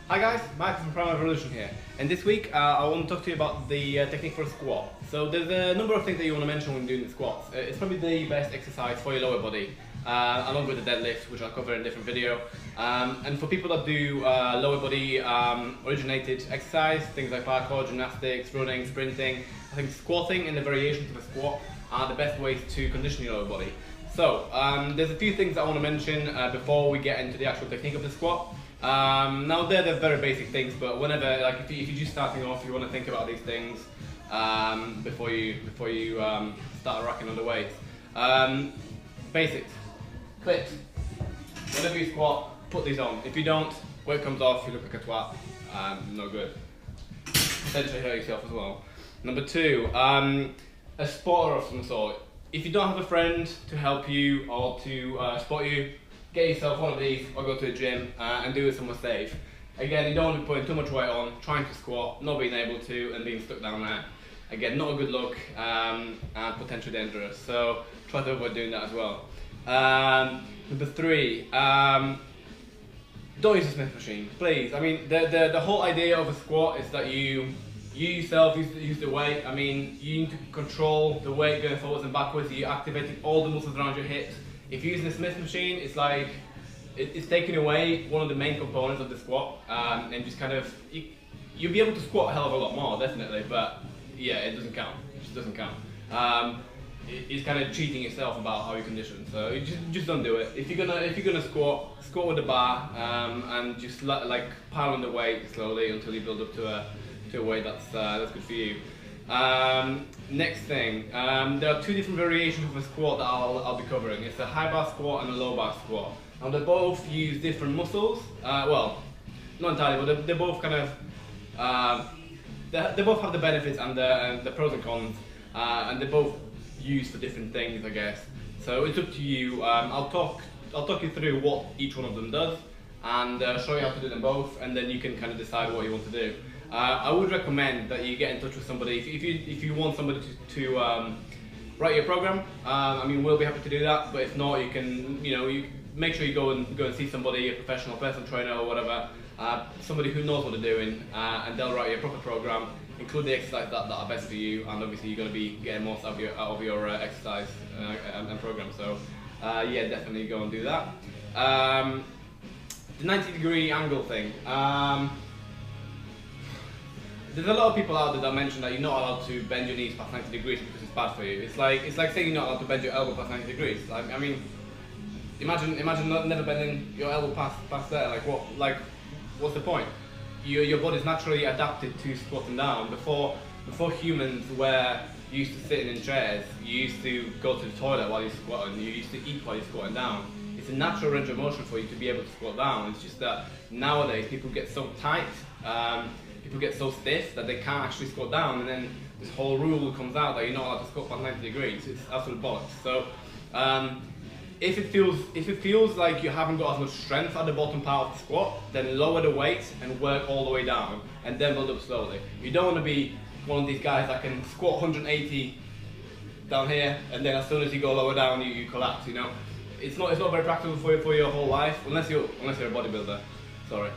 Hi guys, Mike from Primal here, and this week I want to talk to you about the technique for a squat. So there's a number of things that you want to mention when doing the squats. It's probably the best exercise for your lower body, along with the deadlift, which I'll cover in a different video. And for people that do lower body originated exercise, things like parkour, gymnastics, running, sprinting, I think squatting and the variations of a squat are the best ways to condition your lower body. So there's a few things I want to mention before we get into the actual technique of the squat. Now they're very basic things, but whenever, like if you're just starting off, you want to think about these things before you start racking on the weights. Basics, clips. Whenever you squat, put these on. If you don't, weight comes off, you look like a twat. No good. Potentially hurt yourself as well. Number two, a spotter of some sort. If you don't have a friend to help you or to spot you, get yourself one of these or go to a gym and do it somewhere safe. Again, you don't want to be putting too much weight on, trying to squat, not being able to, and being stuck down there. Again, not a good look and potentially dangerous, so try to avoid doing that as well. Number three, don't use a Smith machine, please. I mean, the whole idea of a squat is that you yourself use the weight. I mean, you need to control the weight going forwards and backwards. You're activating all the muscles around your hips. If you're using a Smith machine, it's like it's taking away one of the main components of the squat, and just kind of you'll be able to squat a hell of a lot more, definitely. But yeah, it doesn't count. It just doesn't count. It's kind of cheating yourself about how you condition. So you just don't do it. If you're gonna squat with the bar and just like pile on the weight slowly until you build up to a weight that's good for you. Next thing, there are two different variations of a squat that I'll be covering. It's a high bar squat and a low bar squat. Now they both use different muscles. Well, not entirely, but they both kind of they both have the benefits and the pros and cons, and they're both used for different things, I guess. So it's up to you. I'll talk you through what each one of them does and show you how to do them both, and then you can kind of decide what you want to do. I would recommend that you get in touch with somebody if you want somebody to write your program. I mean, we'll be happy to do that. But if not, you can you make sure you go and see somebody, a professional personal trainer or whatever, somebody who knows what they're doing, and they'll write you a proper program, include the exercises that are best for you, and obviously you're going to be getting most out of your exercise and program. So yeah, definitely go and do that. The 90-degree angle thing. There's a lot of people out there that mention that you're not allowed to bend your knees past 90 degrees because it's bad for you. It's like saying you're not allowed to bend your elbow past 90 degrees. I mean, imagine never bending your elbow past there. What's the point? Your body's naturally adapted to squatting down. Before humans were used to sitting in chairs, you used to go to the toilet while you're squatting. You used to eat while you're squatting down. It's a natural range of motion for you to be able to squat down. It's just that nowadays people get so tight. People get so stiff that they can't actually squat down, and then this whole rule comes out that you're not allowed to squat past 90 degrees. It's absolute bollocks. So if it feels like you haven't got as much strength at the bottom part of the squat, then lower the weight and work all the way down, and then build up slowly. You don't want to be one of these guys that can squat 180 down here, and then as soon as you go lower down, you collapse. You know, it's not very practical for your whole life, unless you're a bodybuilder. Sorry.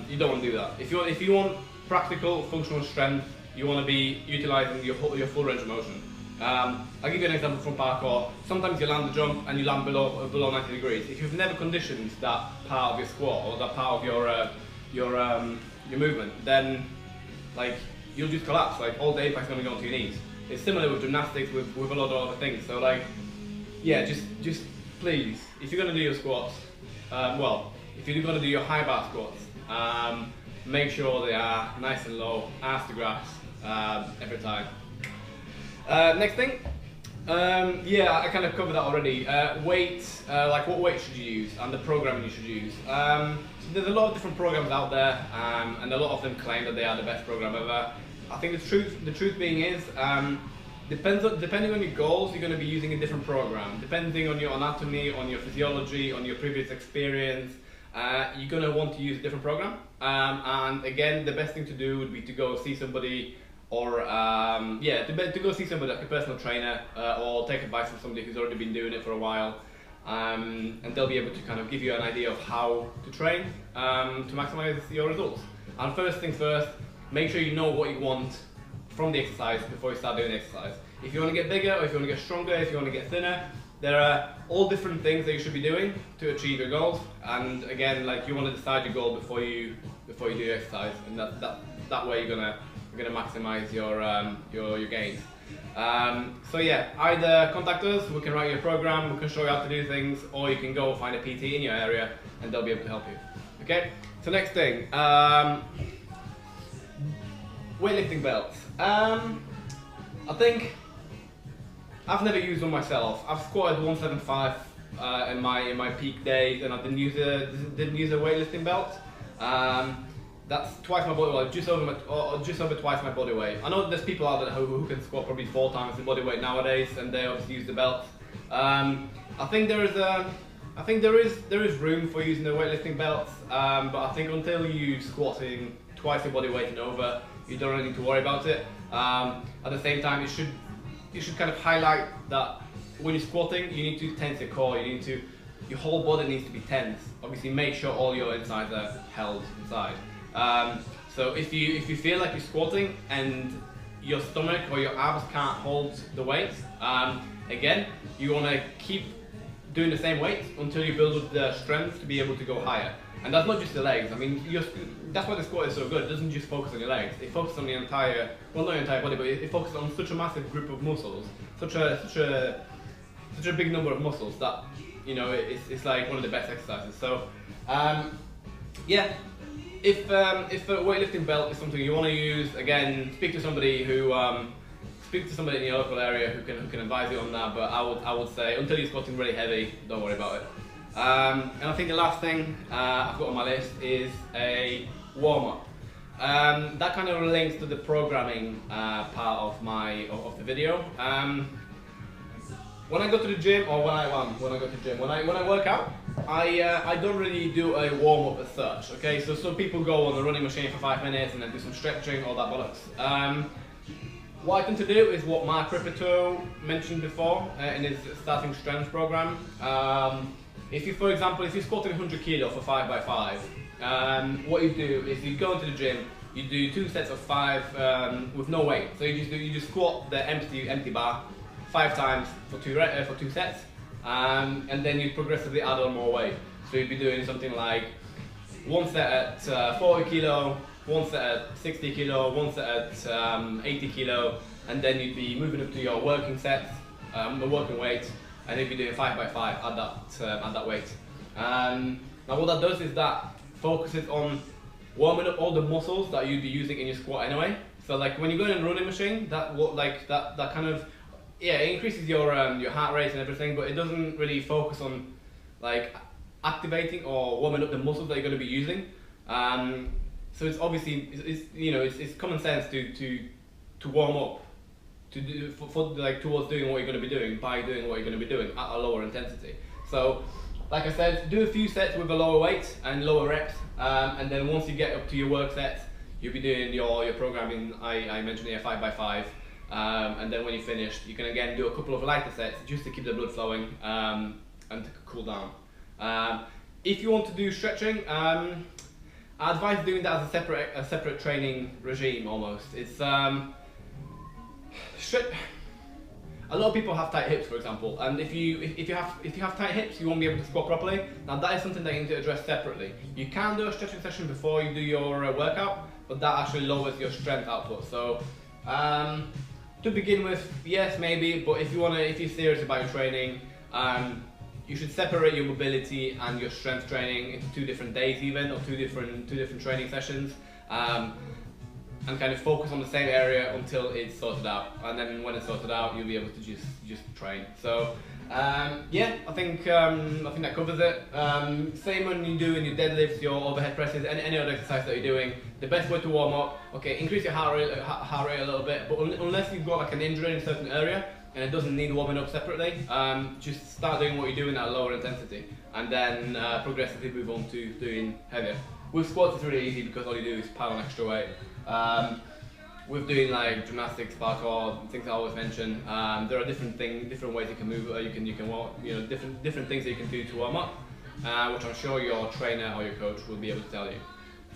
You don't want to do that. If you want practical functional strength, you want to be utilizing your full range of motion. I'll give you an example from parkour. Sometimes you land the jump and you land below 90 degrees. If you've never conditioned that part of your squat or that part of your movement, then like you'll just collapse. Like all the impact's going to go onto your knees. It's similar with gymnastics, with a lot of other things. So like, yeah, just please, if you're going to do your squats, if you're going to do your high bar squats, make sure they are nice and low, ass to grass, every time. Next thing, yeah, I kind of covered that already. Weight, like what weight should you use and the programming you should use. So there's a lot of different programs out there, and a lot of them claim that they are the best program ever. I think the truth being is, depending on your goals, you're going to be using a different program. Depending on your anatomy, on your physiology, on your previous experience, you're going to want to use a different program. And again, the best thing to do would be to go see somebody, or to go see somebody like a personal trainer, or take advice from somebody who's already been doing it for a while. and they'll be able to kind of give you an idea of how to train to maximize your results. And first things first, make sure you know what you want from the exercise before you start doing the exercise. If you want to get bigger, or if you want to get stronger, if you want to get thinner, there are all different things that you should be doing to achieve your goals. And again, like, you want to decide your goal before you do your exercise, and that way you're gonna maximize your gains. So yeah, either contact us, we can write you a program, we can show you how to do things, or you can go find a PT in your area and they'll be able to help you. Okay, so next thing, weightlifting belts. I think I've never used one myself. I've squatted 175 in my peak days, and I didn't use a weightlifting belt. That's twice my body weight, just over twice my body weight. I know there's people out there who can squat probably 4 times the body weight nowadays, and they obviously use the belt. I think there is room for using the weightlifting belts, but I think until you're squatting twice your body weight and over, you don't really need to worry about it. At the same time, you should kind of highlight that when you're squatting, you need to tense your core. Your whole body needs to be tense. Obviously, make sure all your insides are held inside. So if you feel like you're squatting and your stomach or your abs can't hold the weight, again, you want to keep doing the same weight until you build up the strength to be able to go higher. And that's not just the legs. I mean, that's why the squat is so good. It doesn't just focus on your legs. It focuses on the entire, well, not your entire body, but it focuses on such a massive group of muscles, such a big number of muscles that, you know, it's like one of the best exercises. So, yeah. If a weightlifting belt is something you want to use, again, speak to somebody in your local area who can advise you on that. But I would say, until you're squatting really heavy, don't worry about it. And I think the last thing I've got on my list is a warm-up. That kind of links to the programming part of the video. When I go to the gym, or when I work out, I don't really do a warm-up as such. Okay, so some people go on the running machine for 5 minutes and then do some stretching, all that bollocks. What I tend to do is what Mark Ripperto mentioned before in his starting strength program. For example, if you're squatting 100 kilo for 5x5, what you do is you go into the gym, you do 2 sets of 5 with no weight. So you just squat the empty bar 5 times for 2 sets, and then you progressively add on more weight. So you'd be doing something like 1 set at 40 kilo, 1 set at 60 kilo, 1 set at 80 kilo, and then you'd be moving up to your working sets, the working weight, and you'd be doing 5x5 at that weight. Now what that does is that focuses on warming up all the muscles that you'd be using in your squat anyway. So like when you go in a running machine, that kind of, yeah, it increases your heart rate and everything, but it doesn't really focus on like activating or warming up the muscles that you're going to be using. So it's obviously it's common sense to warm up towards doing what you're going to be doing by doing what you're going to be doing at a lower intensity. So like I said, do a few sets with a lower weight and lower reps, and then once you get up to your work sets, you'll be doing your programming. I mentioned here 5x5. And then when you're finished, you can again do a couple of lighter sets just to keep the blood flowing and to cool down. If you want to do stretching, I advise doing that as a separate training regime almost. It's a lot of people have tight hips, for example, and if you have tight hips, you won't be able to squat properly. Now that is something that you need to address separately. You can do a stretching session before you do your workout, but that actually lowers your strength output. So. To begin with, yes, maybe, but if you're serious about your training, you should separate your mobility and your strength training into 2 different days, even, or two different training sessions, and kind of focus on the same area until it's sorted out. And then when it's sorted out, you'll be able to just train. So yeah, I think that covers it. Same when you're doing your deadlifts, your overhead presses, any other exercise that you're doing. The best way to warm up, okay, increase your heart rate a little bit, but unless you've got like an injury in a certain area and it doesn't need warming up separately, just start doing what you're doing at a lower intensity, and then progressively move on to doing heavier. With squats it's really easy because all you do is pile on extra weight. with doing like gymnastics, parkour, things I always mention, there are different ways you can move. You can walk, different things that you can do to warm up, which I'm sure your trainer or your coach will be able to tell you.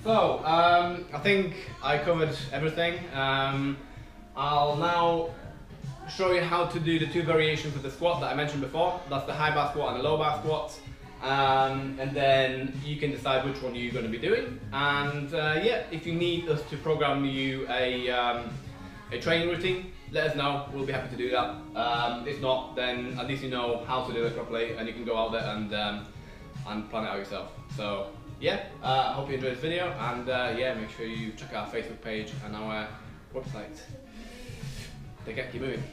So I think I covered everything. I'll now show you how to do the two variations of the squat that I mentioned before. That's the high bar squat and the low bar squat. And then you can decide which one you're going to be doing. And yeah, if you need us to program you a training routine, let us know. We'll be happy to do that. If not, then at least you know how to do it properly, and you can go out there and plan it out yourself. So yeah, I hope you enjoyed this video, and yeah, make sure you check out our Facebook page and our website. Take care, keep moving.